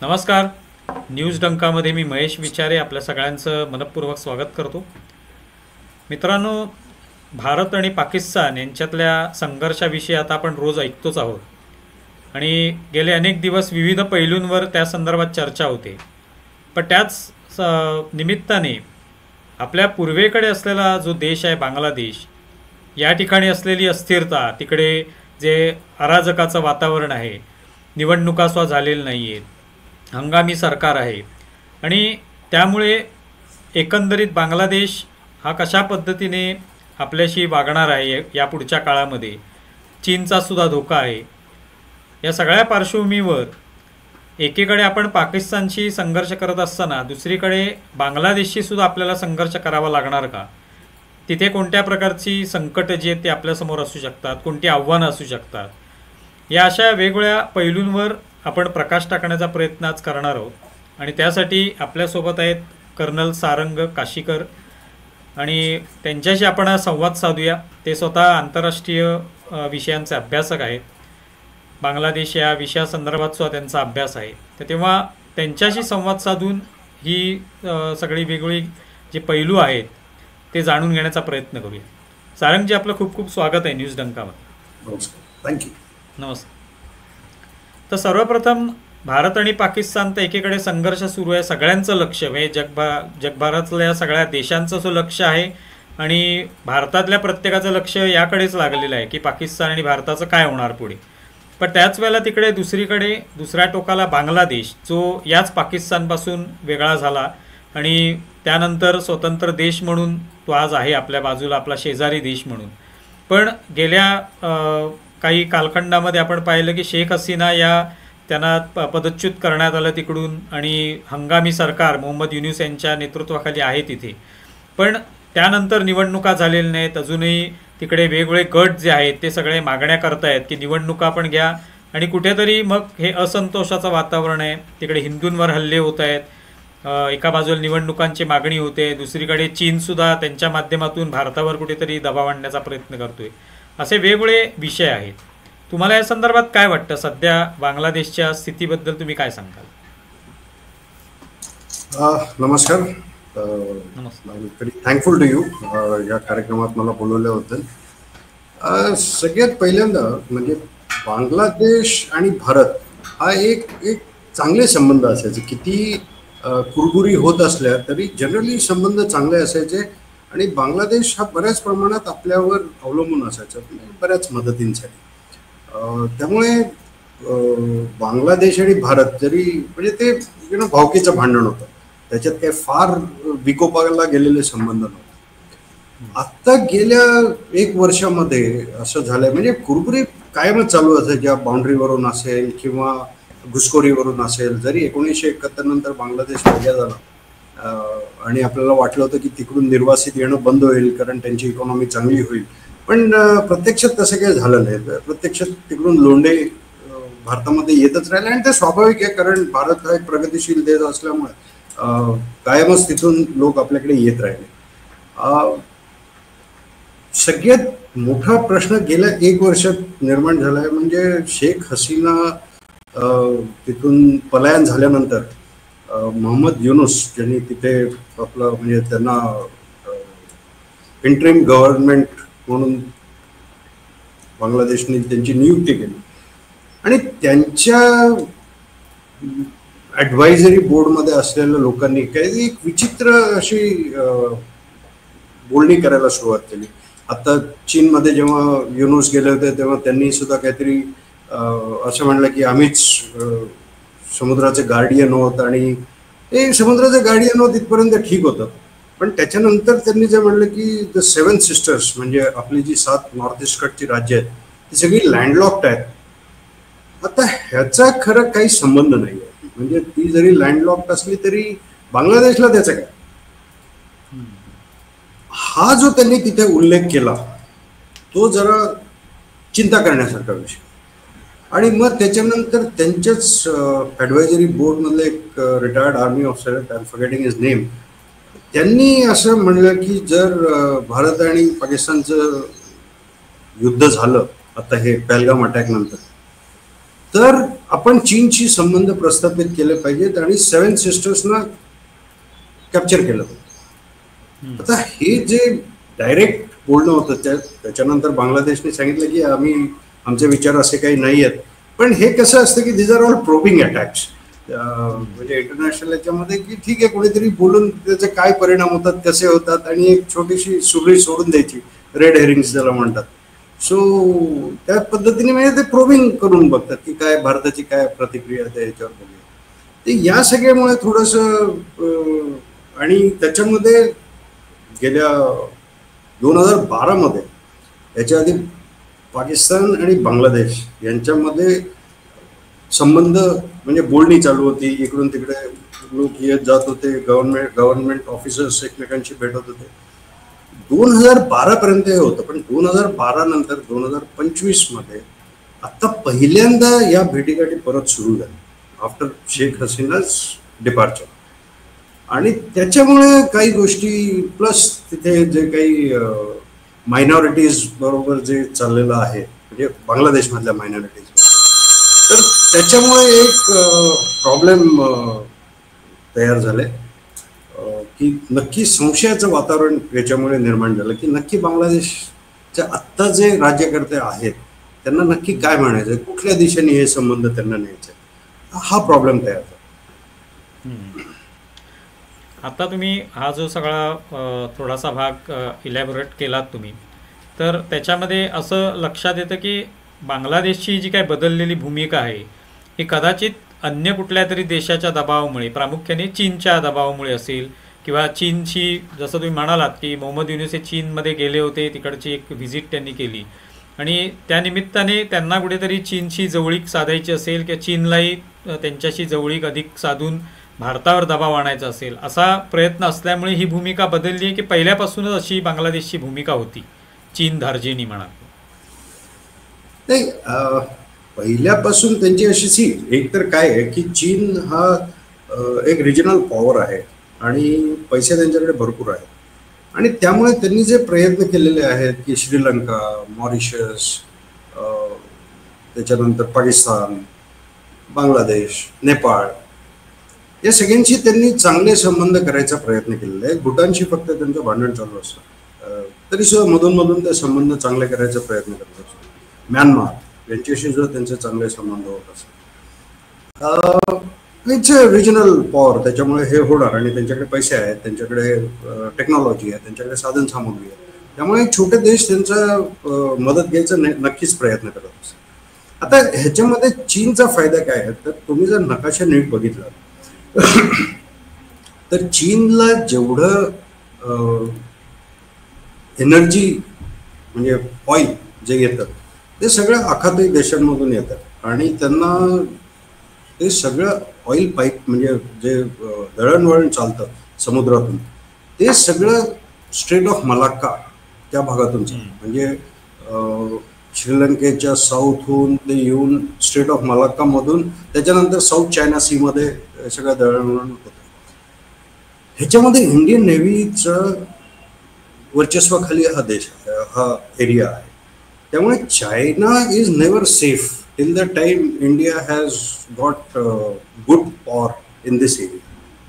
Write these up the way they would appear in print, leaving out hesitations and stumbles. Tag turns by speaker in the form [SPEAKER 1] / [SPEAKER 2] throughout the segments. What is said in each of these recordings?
[SPEAKER 1] नमस्कार. न्यूज डंकामध्ये मी महेश विचारे आपल्या सगळ्यांचं मनपूर्वक स्वागत करतो. मित्रांनो, भारत आणि पाकिस्तान यांच्यातल्या संघर्षाविषयी आता आपण रोज ऐकतोच आहोत आणि गेले अनेक दिवस विविध पैलूंवर त्या संदर्भात चर्चा होते. पण त्याच निमित्ताने आपल्या पूर्वेकडे असलेला जो देश आहे बांगलादेश, या ठिकाणी असलेली अस्थिरता, तिकडे जे अराजकाचं वातावरण आहे, निवडणुका सुद्धा झालेल्या नाही आहेत, हंगामी सरकार आहे आणि त्यामुळे एकंदरीत बांगलादेश हा कशा पद्धतीने आपल्याशी वागणार आहे या पुढच्या काळामध्ये, चीनचा सुद्धा धोका आहे. या सगळ्या पार्श्वभूमीवर एकीकडे आपण पाकिस्तानशी संघर्ष करत असताना दुसरीकडे बांगलादेशशी सुद्धा आपल्याला संघर्ष करावा लागणार का? तिथे कोणत्या प्रकारची संकट जी आहेत ते आपल्यासमोर असू शकतात, कोणती आव्हानं असू शकतात, या अशा वेगवेगळ्या पैलूंवर आपण प्रकाश टाकण्याचा प्रयत्न आज करणार आहोत. आणि त्यासाठी आपल्यासोबत आहेत कर्नल सारंग काशीकर आणि त्यांच्याशी आपण संवाद साधूया. ते स्वतः आंतरराष्ट्रीय विषयांचे अभ्यासक आहेत. बांगलादेश या विषयासंदर्भात सुद्धा त्यांचा अभ्यास आहे. तर तेव्हा त्यांच्याशी संवाद साधून ही सगळी वेगवेगळी जे पैलू आहेत ते जाणून घेण्याचा प्रयत्न करूया. सारंगजी, आपलं खूप खूप स्वागत आहे न्यूज डंकामध्ये.
[SPEAKER 2] नमस्कार. थँक्यू.
[SPEAKER 1] नमस्कार. तर सर्वप्रथम भारत आणि पाकिस्तान तर एकीकडे संघर्ष सुरू आहे, सगळ्यांचं लक्ष म्हणजे जगभरातल्या सगळ्या देशांचं असं लक्ष आहे आणि भारतातल्या प्रत्येकाचं लक्ष याकडेच लागलेलं आहे की पाकिस्तान आणि भारताचं काय होणार पुढे. पण त्याच वेळेला तिकडे दुसरीकडे दुसऱ्या टोकाला बांगलादेश, जो याच पाकिस्तानपासून वेगळा झाला आणि त्यानंतर स्वतंत्र देश म्हणून तो आज आहे आपल्या बाजूला, आपला शेजारी देश म्हणून. पण गेल्या काही कालखंडामध्ये आपण पाहिलं की शेख हसीना या त्यांना पदच्युत करण्यात आलं तिकडून आणि हंगामी सरकार मोहम्मद युनूस यांच्या नेतृत्वाखाली आहे तिथे. पण त्यानंतर निवडणुका झालेल्या नाहीत. अजूनही तिकडे वेगवेगळे गट जे आहेत ते सगळे मागण्या करतायत की निवडणुका पण घ्या. आणि कुठेतरी मग हे असंतोषाचं वातावरण आहे. तिकडे हिंदूंवर हल्ले होत आहेत, एका बाजूला निवडणुकांची मागणी होते, दुसरीकडे चीनसुद्धा त्यांच्या माध्यमातून भारतावर कुठेतरी दबाव आणण्याचा प्रयत्न करतोय. असे वेगवेगळे विषय आहेत. तुम्हाला या संदर्भात काय वाटतं? सध्या बांगलादेशच्या स्थितीबद्दल तुम्ही काय सांगाल?
[SPEAKER 2] नमस्कार.
[SPEAKER 1] नमस्कार.
[SPEAKER 2] थँकफुल टू यू या कार्यक्रमात मला बोलवल्याबद्दल. सगळ्यात पहिल्यांदा म्हणजे बांगलादेश आणि भारत हा एक एक चांगले संबंध असायचे. किती कुरबुरी होत असल्या तरी जनरली संबंध चांगले असायचे आणि बांगलादेश हा बऱ्याच प्रमाणात आपल्यावर अवलंबून असायचा बऱ्याच मदतींसाठी. त्यामुळे बांगलादेश आणि भारत जरी म्हणजे ते भावकीचं भांडण होतं, त्याच्यात काही फार विकोपाला गेलेले संबंध नव्हते. आत्ता गेल्या एक वर्षामध्ये असं झालंय म्हणजे कुरबुरी कायमच चालू असायच्या, बाउंड्रीवरून असेल किंवा घुसखोरीवरून असेल. जरी 1971 नंतर बांगलादेश वेगळा झाला आणि आपल्याला वाटलं होतं की तिकडून निर्वासित येणं बंद होईल कारण त्यांची इकॉनॉमी चांगली होईल, पण प्रत्यक्षात तसं काही झालं नाही. प्रत्यक्षात तिकडून लोंढे भारतामध्ये येतच राहिले आणि ते स्वाभाविक आहे कारण भारत हा एक प्रगतिशील देश असल्यामुळे कायमच तिथून लोक आपल्याकडे येत राहिले. सगळ्यात मोठा प्रश्न गेल्या एक वर्षात निर्माण झाला आहे म्हणजे शेख हसीना तिथून पलायन झाल्यानंतर मोहम्मद युनूस ज्यांनी तिथे आपलं म्हणजे त्यांना इंटरिम गव्हर्नमेंट म्हणून बांगलादेशने त्यांची नियुक्ती केली आणि त्यांच्या ॲडवायझरी बोर्डमध्ये असलेल्या लोकांनी काही एक विचित्र अशी बोलणी करायला सुरुवात केली. आता चीनमध्ये जेव्हा युनूस गेले होते तेव्हा त्यांनी सुद्धा काहीतरी असं म्हणलं की आम्हीच समुद्राचे गार्डियन आहोत आणि ते समुद्राचे गार्डियन होत इथपर्यंत ठीक होतं. पण त्याच्यानंतर त्यांनी जे म्हणलं की द 7 सिस्टर्स म्हणजे आपली जी 7 नॉर्थ ईस्टकडची राज्य आहेत ती सगळी लँडलॉक्ड आहेत. आता ह्याचा खरं काही संबंध नाही आहे. म्हणजे ती जरी लँडलॉक्ड असली तरी बांगलादेशला त्याचा काय, हा जो त्यांनी तिथे उल्लेख केला तो जरा चिंता करण्यासारखा विषय. आणि मग त्याच्यानंतर त्यांच्याच ॲडवायझरी बोर्डमधले एक retired army officer, I am forgetting his name, त्यांनी असं म्हणलं की जर भारत आणि पाकिस्तानचं युद्ध झालं आता हे पहलगाम अटॅक नंतर, तर आपण चीनशी संबंध प्रस्थापित केले पाहिजेत आणि सेव्हन सिस्टर्सना कॅप्चर केलं पाहिजे. आता हे जे डायरेक्ट बोलणं होतं त्याच्यानंतर बांगलादेशने सांगितलं की आमचे विचार असे काही नाही आहेत. पण हे कसं असतं की these are all probing attacks. म्हणजे इंटरनॅशनल याच्यामध्ये की ठीक आहे, कोणीतरी बोलून त्याचे काय परिणाम होतात, कसे होतात, आणि एक छोटीशी सुरळी सोडून द्यायची, रेड हेरिंग्स ज्याला म्हणतात. सो त्या पद्धतीने म्हणजे ते प्रोबिंग करून बघतात की काय भारताची काय प्रतिक्रिया आहे याच्यावर बघूया. ते या सगळ्यामुळे थोडंसं आणि त्याच्यामध्ये गेल्या 2012 मध्ये, याच्या आधी पाकिस्तान आणि बांगलादेश यांच्यामध्ये संबंध म्हणजे बोलणी चालू होती. इकडून तिकडे लोक येत जात होते, गव्हर्नमेंट ऑफिसर्स एकमेकांशी भेटत होते. 2012 पर्यंत हे होतं. पण 2012 नंतर 2025 मध्ये आता पहिल्यांदा या भेटीगाठी परत सुरू झाल्या आफ्टर शेख हसीनाज डिपार्चर. आणि त्याच्यामुळे काही गोष्टी प्लस तिथे जे काही मायनॉरिटीज बरोबर जे चाललेलं आहे, म्हणजे बांगलादेशमधल्या मायनॉरिटीज, तर त्याच्यामुळे एक प्रॉब्लेम तयार झाले की नक्की संशयाचं वातावरण याच्यामुळे निर्माण झालं की नक्की बांगलादेशच्या आत्ता जे राज्यकर्ते आहेत त्यांना नक्की काय म्हणायचं, कुठल्या दिशेने हे संबंध त्यांना न्यायचे, हा प्रॉब्लेम तयार झाला.
[SPEAKER 1] आता तुम्ही हा जो सगळा थोडासा भाग इलॅबोरेट केलात तुम्ही, तर त्याच्यामध्ये असं लक्षात येतं की बांगलादेशची जी काय बदललेली भूमिका आहे ही कदाचित अन्य कुठल्या तरी देशाच्या दबावामुळे, प्रामुख्याने चीनच्या दबावामुळे असेल, किंवा चीनशी, जसं तुम्ही म्हणालात की मोहम्मद युनूस हे चीनमध्ये गेले होते, तिकडची एक व्हिजिट त्यांनी केली आणि त्यानिमित्ताने त्यांना कुठेतरी चीनशी जवळीक साधायची असेल किंवा चीनलाही त्यांच्याशी जवळीक अधिक साधून भारतावर दबाव आणायचा असेल, असा प्रयत्न असल्यामुळे ही भूमिका बदलली आहे की पहिल्यापासूनच अशी बांगलादेशची भूमिका होती, चीन धार्जिणी म्हणा?
[SPEAKER 2] नाही, पहिल्यापासून त्यांची अशी एक तर काय आहे की चीन हा एक रिजनल पॉवर आहे आणि पैसे त्यांच्याकडे भरपूर आहेत. आणि त्यामुळे त्यांनी जे प्रयत्न केलेले आहेत की श्रीलंका, मॉरिशस, त्याच्यानंतर पाकिस्तान, बांगलादेश, नेपाळ, या सगळ्यांशी त्यांनी चांगले संबंध करायचा प्रयत्न केलेला आहे. भूटानशी फक्त त्यांचं भांडण चालू असतं, तरी सुद्धा मधून मधून ते संबंध चांगले करायचा प्रयत्न करत असतो. म्यानमार यांच्याशी सुद्धा त्यांचे चांगले संबंध होत असतात. इट्स अ रिजनल पॉवर, त्याच्यामुळे हे होणार. आणि त्यांच्याकडे पैसे आहेत, त्यांच्याकडे टेक्नॉलॉजी आहे, त्यांच्याकडे साधन सामुग्री आहे. त्यामुळे छोटे देश त्यांचा मदत घ्यायचा नक्कीच प्रयत्न करत असतात. आता ह्याच्यामध्ये चीनचा फायदा काय आहे, तर तुम्ही जर नकाशा नीट बघितला तर चीनला जेवढं एनर्जी म्हणजे ऑइल जे येतं ते सगळं आखाती देशांमधून येतं आणि त्यांना ते सगळं ऑइल पाईप म्हणजे जे दळणवळण चालतं समुद्रातून, ते सगळं स्ट्रेट ऑफ मलाक्का त्या भागातून चालतं. म्हणजे श्रीलंकेच्या साऊथहून ते येऊन स्ट्रेट ऑफ मलाक्कामधून त्याच्यानंतर साऊथ चायना सीमध्ये सगळं दळणवळण होतं. ह्याच्यामध्ये इंडियन नेव्हीचं वर्चस्वाखाली हा देश आहे, हा एरिया आहे. त्यामुळे China is never safe till the time India has got good power in this area.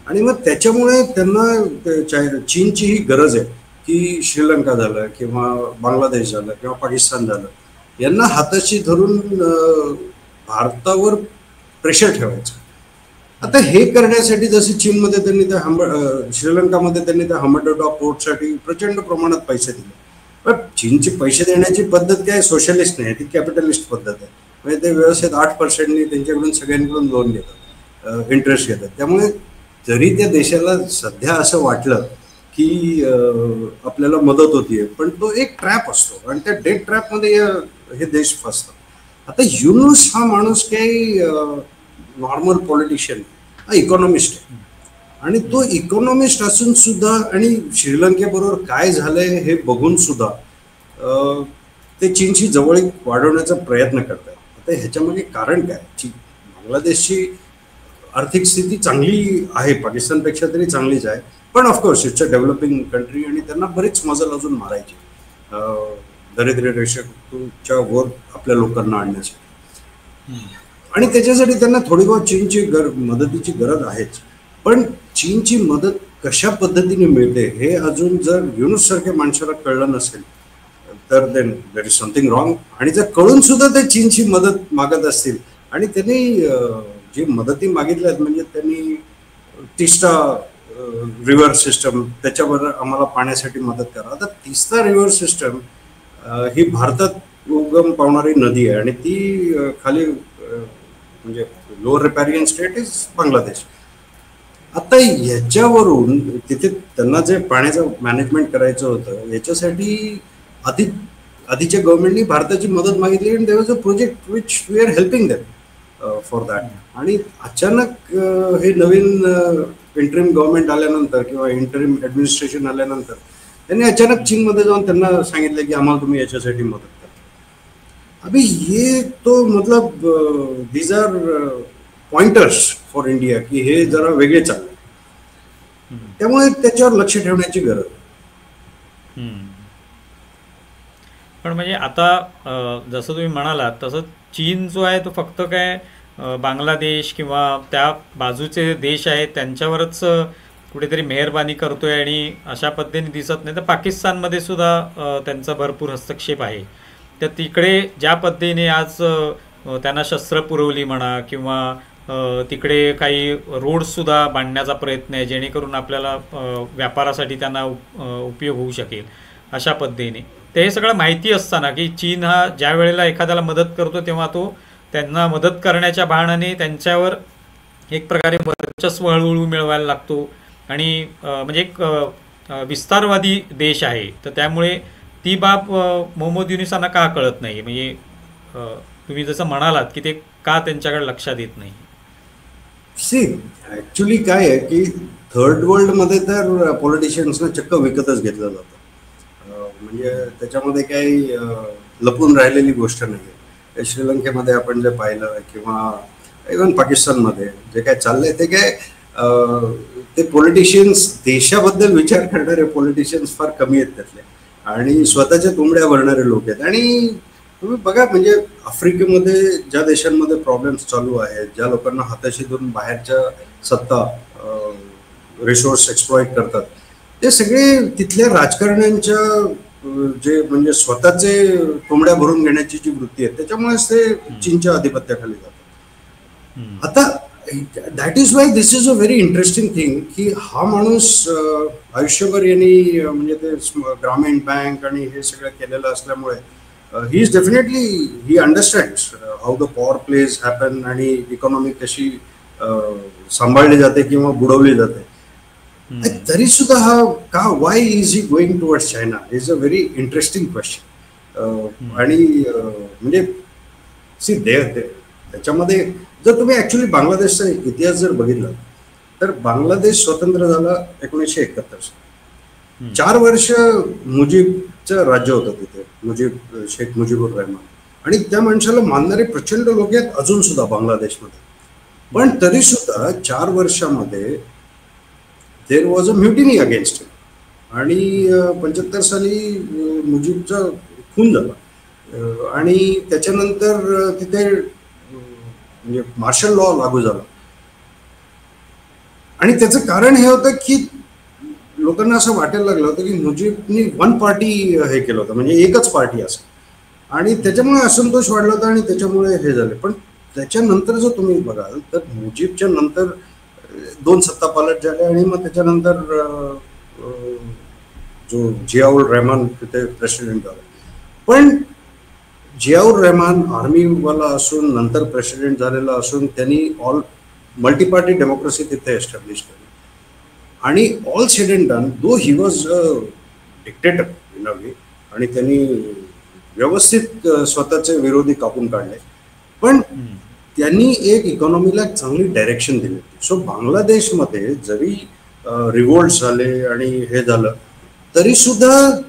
[SPEAKER 2] आणि मग त्याच्यामुळे त्यांना चीनची ही गरज आहे की श्रीलंका झालं किंवा बांगलादेश झालं किंवा पाकिस्तान झालं, यांना हाताशी धरून भारतावर प्रेशर ठेवायचं. आता हे करण्यासाठी जसे चीनमध्ये त्यांनी त्या श्रीलंकामध्ये त्यांनी त्या हंबरटोटा पोर्टसाठी प्रचंड प्रमाणात पैसे दिले. पण चीनची पैसे देण्याची पद्धत काय सोशलिस्ट नाही, ती कॅपिटलिस्ट पद्धत आहे. म्हणजे ते व्यवस्थित 8% त्यांच्याकडून सगळ्यांकडून लोन घेतात, इंटरेस्ट घेतात. त्यामुळे जरी त्या देशाला सध्या असं वाटलं की आपल्याला मदत होतीये, पण तो एक ट्रॅप असतो आणि त्या डेट ट्रॅपमध्ये हे देश फसतात. आता युनूस हा माणूस काही नॉर्मल पॉलिटिशियन, हा इकॉनॉमिस्ट आहे. आणि तो इकॉनॉमिस्ट असून सुद्धा आणि श्रीलंकेबरोबर काय झालंय हे बघून सुद्धा ते चीनशी जवळीक वाढवण्याचा प्रयत्न करतात. आता ह्याच्यामध्ये कारण काय? बांगलादेशची आर्थिक स्थिती चांगली आहे, पाकिस्तानपेक्षा तरी चांगलीच आहे, पण of course it's a developing country आणि त्यांना बरीच मजल अजून मारायची दारिद्र्य रेषेच्या वर आपल्या लोकांना आणण्यासाठी. आणि त्याच्यासाठी त्यांना थोडी बहुत चीनची मदतीची गरज आहेच. पण चीनची मदत कशा पद्धतीने मिळते हे अजून जर युनुस सारख्या माणसाला कळलं नसेल तर then there is something wrong. आणि जर कळून सुद्धा ते चीनची मदत मागत असतील आणि त्यांनी जी मदती मागितल्यात म्हणजे त्यांनी तिस्ता रिव्हर सिस्टम त्याच्यावर आम्हाला पाण्यासाठी मदत करा. आता तिस्ता रिव्हर सिस्टम ही भारतात उगम पावणारी नदी आहे आणि ती खाली म्हणजे लोअर रिपॅरियन स्टेट इज बांगलादेश. आता याच्यावरून तिथे त्यांना जे पाण्याचं मॅनेजमेंट करायचं होतं याच्यासाठी आधी आधीच्या गव्हर्नमेंटनी भारताची मदत मागितली आणि there was a project which we are helping them for that. आणि अचानक हे नवीन इंटरिम गव्हर्नमेंट आल्यानंतर किंवा इंटरिम ऍडमिनिस्ट्रेशन आल्यानंतर त्यांनी अचानक चीनमध्ये जाऊन त्यांना सांगितलं की आम्हाला तुम्ही याच्यासाठी मदत करा. अभी ये तो मतलब these are pointers for India की हे जरा वेगळे चालले. त्यामुळे त्याच्यावर लक्ष ठेवण्याची गरज.
[SPEAKER 1] पण म्हणजे आता जसं तुम्ही म्हणालात तसं चीन जो आहे तो फक्त काय बांगलादेश किंवा त्या बाजूचे देश आहेत त्यांच्यावरच कुठेतरी मेहरबानी करतोय आणि अशा पद्धतीने दिसत नाही. तर पाकिस्तानमध्ये सुद्धा त्यांचा भरपूर हस्तक्षेप आहे. तर तिकडे ज्या पद्धतीने आज त्यांना शस्त्र पुरवली म्हणा किंवा तिकडे काही रोड्ससुद्धा बांधण्याचा प्रयत्न आहे जेणेकरून आपल्याला व्यापारासाठी त्यांना उपयोग होऊ शकेल अशा पद्धतीने. ते हे सगळं माहिती असताना की चीन हा ज्या वेळेला एखाद्याला मदत करतो तेव्हा तो त्यांना मदत करण्याच्या बहाण्याने त्यांच्यावर एक प्रकारे वर्चस्व हळूहळू मिळवायला लागतो आणि म्हणजे एक विस्तारवादी देश आहे. तर त्यामुळे ती बाब मोहम्मद युनुसांना का कळत नाही म्हणजे तुम्ही जसं म्हणालात की ते का त्यांच्याकडे लक्षात येत नाही.
[SPEAKER 2] सी ऍक्च्युली काय आहे की थर्ड वर्ल्डमध्ये तर पॉलिटिशियन्सना चक्क विकतच घेतलं जातं. म्हणजे त्याच्यामध्ये काही लपून राहिलेली गोष्ट नाही आहे. श्रीलंकेमध्ये आपण जे पाहिलं किंवा इव्हन पाकिस्तानमध्ये जे काय चाललंय ते काय ते पॉलिटिशियन्स देशाबद्दल विचार करणारे पॉलिटिशियन्स फार कमी आहेत त्यातले आणि स्वतःच्या तुंबड्या भरणारे लोक आहेत. आणि तुम्ही बघा म्हणजे आफ्रिकेमध्ये ज्या देशांमध्ये प्रॉब्लेम्स चालू आहेत ज्या लोकांना हाताशी धरून बाहेरच्या सत्ता रिसोर्स एक्सप्लॉइट करतात ते सगळे तिथल्या राजकारण्यांच्या जे म्हणजे स्वतःचे कोंबड्या भरून घेण्याची जी वृत्ती आहे त्याच्यामुळेच ते चीनच्या आधिपत्याखाली जातात. आता that is why this is a very interesting thing की हा माणूस आयुष्यभर यांनी म्हणजे ते ग्रामीण बँक आणि हे सगळं केलेलं असल्यामुळे he is definitely he understands how the power plays happen आणि इकॉनॉमी कशी सांभाळली जाते किंवा बुडवली जाते. तरी सुद्धा हा का Y is he going towards China is a very interesting question. आणि म्हणजे सी त्याच्यामध्ये जर तुम्ही ऍक्च्युली बांगलादेशचा इतिहास जर बघितला तर बांगलादेश स्वतंत्र झाला 1971. 4 वर्ष मुजीबचं राज्य होतं तिथे शेख मुजीबुर रहमान आणि त्या माणसाला मानणारे प्रचंड लोक आहेत अजून सुद्धा बांगलादेशमध्ये. पण तरी सुद्धा 4 वर्षामध्ये there was a mutiny against him आणि 75 साली मुजीबचा खून झाला आणि त्याच्यानंतर तिथे म्हणजे मार्शल लॉ लागू झाला. आणि त्याचं कारण हे होतं की लोकांना असं वाटायला लागलं होतं की मुजीबनी वन पार्टी हे केलं होतं म्हणजे एकच पार्टी असं आणि त्याच्यामुळे असंतोष वाढला होता आणि त्याच्यामुळे हे झाले. पण त्याच्यानंतर जर तुम्ही बघाल तर मुजीबच्या नंतर 2 सत्ता पालट झाले आणि मग त्याच्यानंतर जो जियाउर रहमान तिथे प्रेसिडेंट झाला. पण जियाउर रहमान आर्मीवाला असून नंतर प्रेसिडेंट झालेला असून त्यांनी ऑल मल्टी पार्टी डेमोक्रेसी तिथे एस्टॅब्लिश केली आणि all said and done though he was a dictator in a way आणि त्यांनी व्यवस्थित स्वतःचे विरोधी कापून काढले. पण त्यांनी एक इकॉनॉमीला चांगली डायरेक्शन दिली होती. सो बांगलादेशमध्ये जरी रिव्होल्ट झाले आणि हे झालं तरी सुद्धा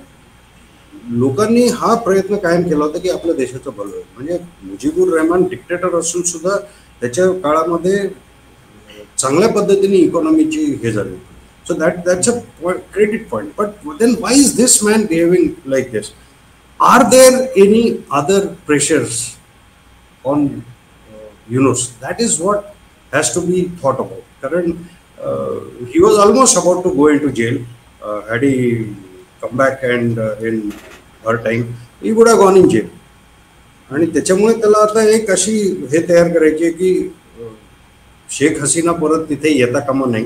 [SPEAKER 2] लोकांनी हा प्रयत्न कायम केला होता की आपल्या देशाचं भलं होईल. म्हणजे मुजीबुर रहमान डिक्टेटर असून सुद्धा त्याच्या काळामध्ये चांगल्या पद्धतीने इकॉनॉमीची हे झाली. So that's a credit point. But then why is this man behaving like this? Are there any other pressures on Yunus, that is what has to be thought about. कारण he was almost about to go in to jail. Had he come back and in her time he would have gone in jail. आणि त्याच्यामुळे त्याला आता एक अशी हे तयार करायची आहे की शेख हसीना परत तिथे येता कामा नाही,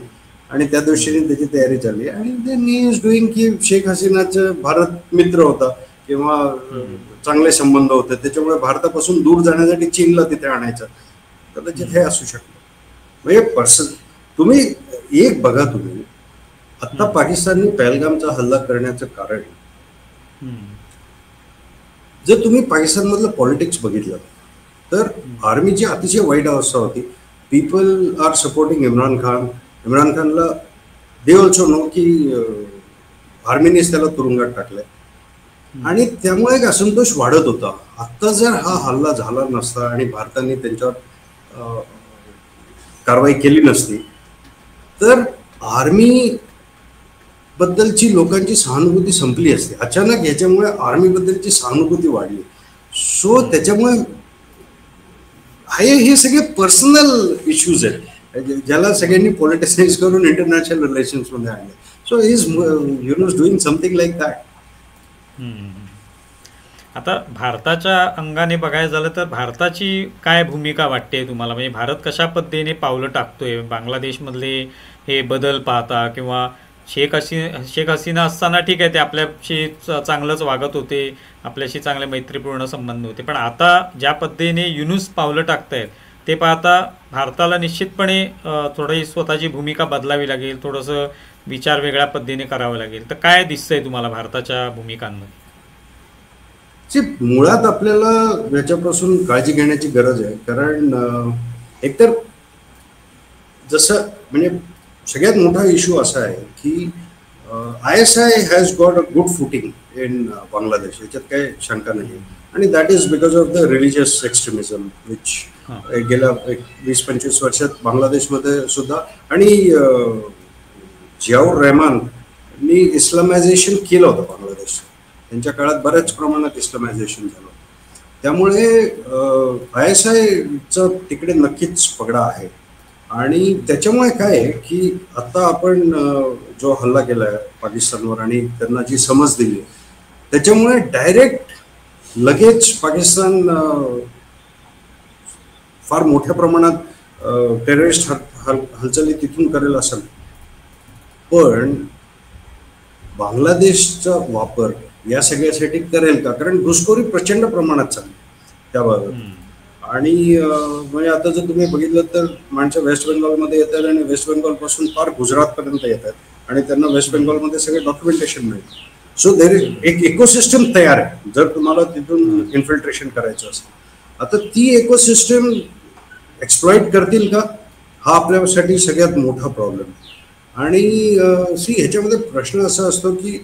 [SPEAKER 2] आणि त्या दृष्टीने त्याची तयारी चालली. आणि देन ही इज डुईंग की शेख हसीनाचं भारत मित्र होता किंवा चांगले संबंध होते, त्याच्यामुळे भारतापासून दूर जाण्यासाठी चीनला तिथे आणायचं, कदाचित हे असू शकतं. म्हणजे तुम्ही एक बघा, तुम्ही आता पाकिस्तानने पहलगामचा हल्ला करण्याचं कारण, जर तुम्ही पाकिस्तानमधलं पॉलिटिक्स बघितलं तर आर्मीची अतिशय वाईट अवस्था होती. People are supporting Imran Khan. Imran खानला दे ऑल्सो नो की आर्मीनेच त्याला तुरुंगात टाकलंय, आणि त्यामुळे एक असंतोष वाढत होता. आत्ता जर हा हल्ला झाला नसता आणि भारताने त्यांच्यावर कारवाई केली नसती तर आर्मी बद्दलची लोकांची सहानुभूती संपली असते. अचानक ह्याच्यामुळे आर्मी बद्दलची सहानुभूती वाढली. सो त्याच्यामुळे हे सगळे पर्सनल इश्यूज आहेत ज्याला सगळ्यांनी पॉलिटिसाइज करून इंटरनॅशनल रिलेशन्स मध्ये आणले. So is Yunus doing something like that.
[SPEAKER 1] आता भारताच्या अंगाने बघायला झालं तर भारताची काय भूमिका वाटते तुम्हाला? म्हणजे भारत कशा पद्धतीने पावलं टाकतोय बांगलादेशमधले हे बदल पाहता, किंवा शेख हसीना असताना ठीक आहे, ते आपल्याशी चांगलंच वागत होते, आपल्याशी चांगले मैत्रीपूर्ण संबंध होते, पण आता ज्या पद्धतीने युनुस पावलं टाकतायत ते पाहता भारताला निश्चितपणे थोडी स्वतःची भूमिका बदलावी लागेल, थोडंसं विचार वेगळ्या पद्धतीने करावं लागेल. तर काय दिसतंय तुम्हाला भारताच्या भूमिकांमध्ये?
[SPEAKER 2] मुळात आपल्याला याच्यापासून काळजी घेण्याची गरज आहे. कारण एकतर जसं म्हणजे सगळ्यात मोठा इश्यू असा आहे की ISI has got a good footing in Bangladesh, याच्यात काही शंका नाही. आणि that is because of the religious extremism which गेल्या 20-25 वर्षात बांगलादेशमध्ये सुद्धा, आणि जियाऊर रहमाननी इस्लामायझेशन केलं होतं बांगलादेश. त्यांच्या काळात बऱ्याच प्रमाणात इस्लामायझेशन झालं. त्यामुळे ISIचा तिकडे नक्कीच पगडा आहे. आणि त्याच्यामुळे काय आहे की आता आपण जो हल्ला केला आहे पाकिस्तानवर आणि त्यांना जी समज दिली, त्याच्यामुळे डायरेक्ट लगेच पाकिस्तान फार मोठ्या प्रमाणात टेररिस्ट हालचाली तिथून करेल असं, पण बांगलादेशचा वापर या सगळ्यासाठी करेल का? कारण घुसखोरी प्रचंड प्रमाणात चालली त्याबाबत. आणि म्हणजे आता जर तुम्ही बघितलं तर माणसं वेस्ट बेंगॉलमध्ये येतात आणि वेस्ट बेंगॉलपासून फार गुजरातपर्यंत येतात आणि त्यांना वेस्ट बेंगॉलमध्ये सगळे डॉक्युमेंटेशन मिळतं. सो देर एक इकोसिस्टम तयार आहे जर तुम्हाला तिथून इन्फिल्ट्रेशन करायचं असेल. आता ती इकोसिस्टम एक्सप्लॉइट करतील का, हा आपल्यासाठी सगळ्यात मोठा प्रॉब्लेम. आणि ह्याच्यामध्ये प्रश्न असा असतो की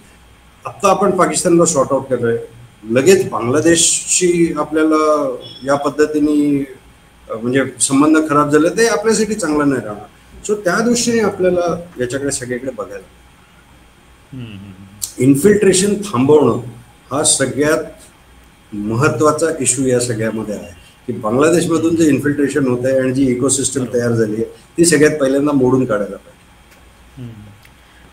[SPEAKER 2] आत्ता आपण पाकिस्तानला शॉर्ट आउट केलंय, लगेच बांगलादेशशी आपल्याला या पद्धतीने म्हणजे संबंध खराब झाले, ते आपल्यासाठी चांगलं नाही राहणार. सो त्या दृष्टीने आपल्याला याच्याकडे सगळीकडे बघायला, इन्फिल्ट्रेशन थांबवणं हा सगळ्यात महत्वाचा इश्यू या सगळ्यामध्ये आहे. की बांगलादेशमधून जे इन्फिल्ट्रेशन होत आहे आणि जी इकोसिस्टम तयार झाली आहे ती सगळ्यात पहिल्यांदा मोडून काढायला पाहिजे.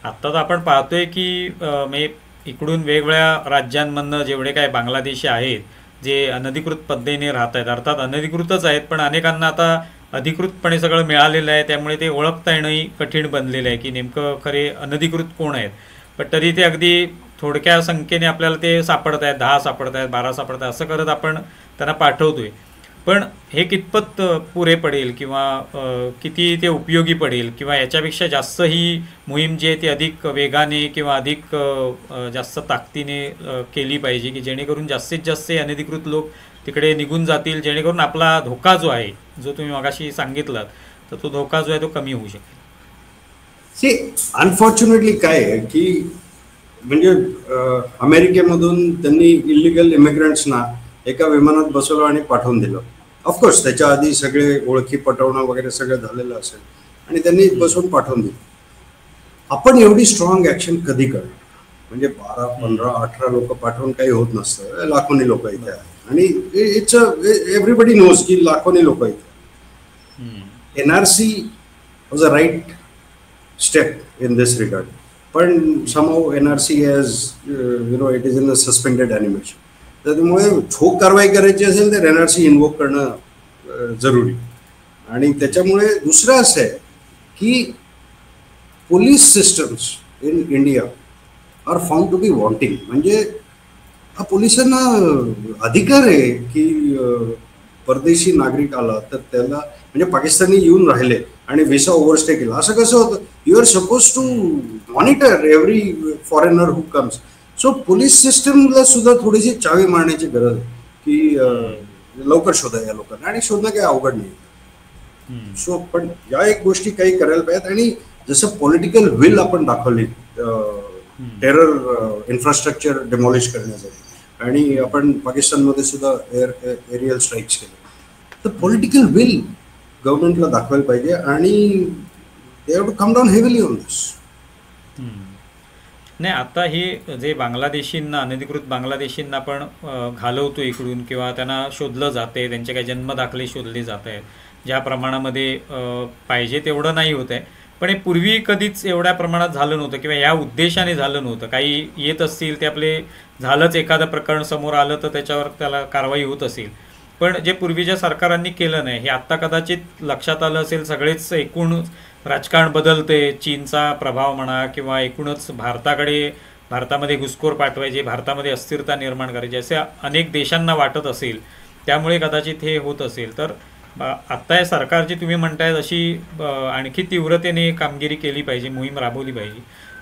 [SPEAKER 1] आत्ता तर आपण पाहतोय की म्हणजे इकडून वेगवेगळ्या राज्यांमधनं जेवढे काय बांगलादेशी आहेत जे अनधिकृत पद्धतीने राहत आहेत, अर्थात अनधिकृतच आहेत, पण अनेकांना आता अधिकृतपणे सगळं मिळालेलं आहे, त्यामुळे ते ओळखता येणंही कठीण बनलेलं आहे की नेमकं खरे अनधिकृत कोण आहेत. पण तरी ते अगदी थोडक्या संख्येने आपल्याला ते सापडत आहेत, 10 सापडत आहेत, 12 सापडत आहेत, असं करत आपण त्यांना पाठवतोय. पण हे कितपत पुरे पडेल किंवा किती ते उपयोगी पडेल, किंवा याच्यापेक्षा जास्त ही मोहीम जी आहे ती अधिक वेगाने किंवा अधिक जास्त ताकदीने केली पाहिजे की जेणेकरून जास्तीत जास्त अनधिकृत लोक तिकडे निघून जातील, जेणेकरून आपला धोका जो आहे, जो तुम्ही मगाशी सांगितलात, तर तो धोका जो आहे तो कमी होऊ शकेल.
[SPEAKER 2] अनफॉर्च्युनेटली काय आहे की म्हणजे अमेरिकेमधून त्यांनी इलिगल इमिग्रंट्सना एका विमानात बसवलं आणि पाठवून दिलं. ऑफकोर्स त्याच्या आधी सगळे ओळखी पटवणं वगैरे सगळं झालेलं असेल आणि त्यांनी बसवून पाठवून दिलं. आपण एवढी स्ट्रॉंग ऍक्शन कधी करणार? म्हणजे 12, 15, 18 लोक पाठवून काही होत नसतं. लाखोनी लोक इथे आहेत आणि इट्स एव्हरीबडी नोज की लाखोनी लोक इथे. NRC was a right step in this regard. पण somehow NRC has, it is in a suspended animation. त्यामुळे ठोक कारवाई करायची असेल तर NRC इन्व्होक करणं जरुरी. आणि त्याच्यामुळे दुसरं असं आहे की police systems in India are found to be wanting. म्हणजे हा पोलिसांना अधिकार आहे की परदेशी नागरिक आला तर त्याला, म्हणजे पाकिस्तानी येऊन राहिले आणि व्हिसा ओव्हरस्टे केला, असं कसं होतं? You are suppose to monitor every foreigner who comes. So police सिस्टमला सुद्धा थोडीशी चावी मारण्याची गरज आहे की लवकर शोधा या लोकांना, आणि शोधणं काही अवघड नाही. सो पण या एक गोष्टी काही करायला पाहिजेत. आणि जसं पॉलिटिकल विल आपण दाखवली टेरर इन्फ्रास्ट्रक्चर डिमॉलिश करण्यासाठी, आणि आपण पाकिस्तानमध्ये सुद्धा एरियल स्ट्राईक्स केले, तर पॉलिटिकल विल गव्हर्नमेंटला दाखवायला पाहिजे आणि they have to come down heavily on this.
[SPEAKER 1] नाही, आता हे जे बांगलादेशींना, अनधिकृत बांगलादेशींना आपण घालवतो इकडून किंवा त्यांना शोधलं जाते, त्यांचे काही जन्मदाखले शोधले जात आहेत, ज्या प्रमाणामध्ये पाहिजे तेवढं नाही होत आहे. पण हे पूर्वी कधीच एवढ्या प्रमाणात झालं नव्हतं किंवा या उद्देशाने झालं नव्हतं. काही येत असतील ते आपले, झालंच एखादं प्रकरण समोर आलं तर त्याच्यावर त्याला कारवाई होत असेल. पण जे पूर्वीच्या सरकारांनी केलं नाही, हे आत्ता कदाचित लक्षात आलं असेल. सगळेच एकूण राजकारण बदलते, चीनचा प्रभाव म्हणा किंवा एकूणच भारतामध्ये घुसखोर पाठवायचे, भारतामध्ये अस्थिरता निर्माण करायची, असे अनेक देशांना वाटत असेल. त्यामुळे कदाचित हे होत असेल. तर आत्ता या सरकारची तुम्ही म्हणताय अशी आणखी तीव्रतेने कामगिरी केली पाहिजे, मोहीम राबवली पाहिजे.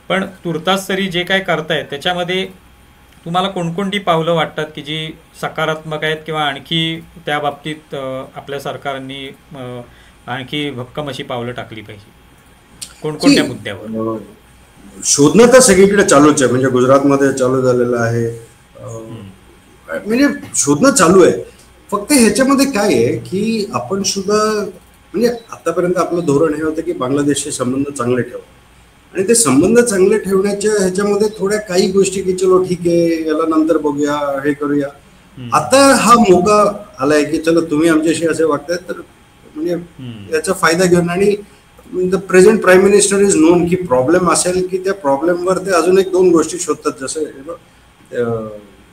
[SPEAKER 1] पण तुर्तास तरी जे काय करतायत त्याच्यामध्ये तुम्हाला कोणकोणती पावलं वाटतात की जी सकारात्मक आहेत किंवा आणखी त्या बाबतीत आपल्या सरकारने आणखी भक्कम अशी पावलं टाकली पाहिजे, कोणकोणत्या मुद्द्यावर?
[SPEAKER 2] शोधणं तर सगळीकडे चालूच आहे. म्हणजे गुजरातमध्ये चालू झालेलं आहे, म्हणजे शोधणं चालू आहे. फक्त ह्याच्यामध्ये काय आहे की आपण सुद्धा, म्हणजे आतापर्यंत आपलं धोरण हे होतं की बांगलादेशचे संबंध चांगले ठेवा, आणि ते संबंध चांगले ठेवण्याच्या ह्याच्यामध्ये थोड्या काही गोष्टी की चलो ठीक आहे, याला नंतर बघूया, हे करूया. आता हा मोका आलाय की चलो तुम्ही आमच्याशी असे वागताय, तर म्हणजे याचा फायदा घेऊन, आणि the present prime minister is non की प्रॉब्लेम असेल की त्या प्रॉब्लेमवर ते अजून एक दोन गोष्टी शोधतात. जसं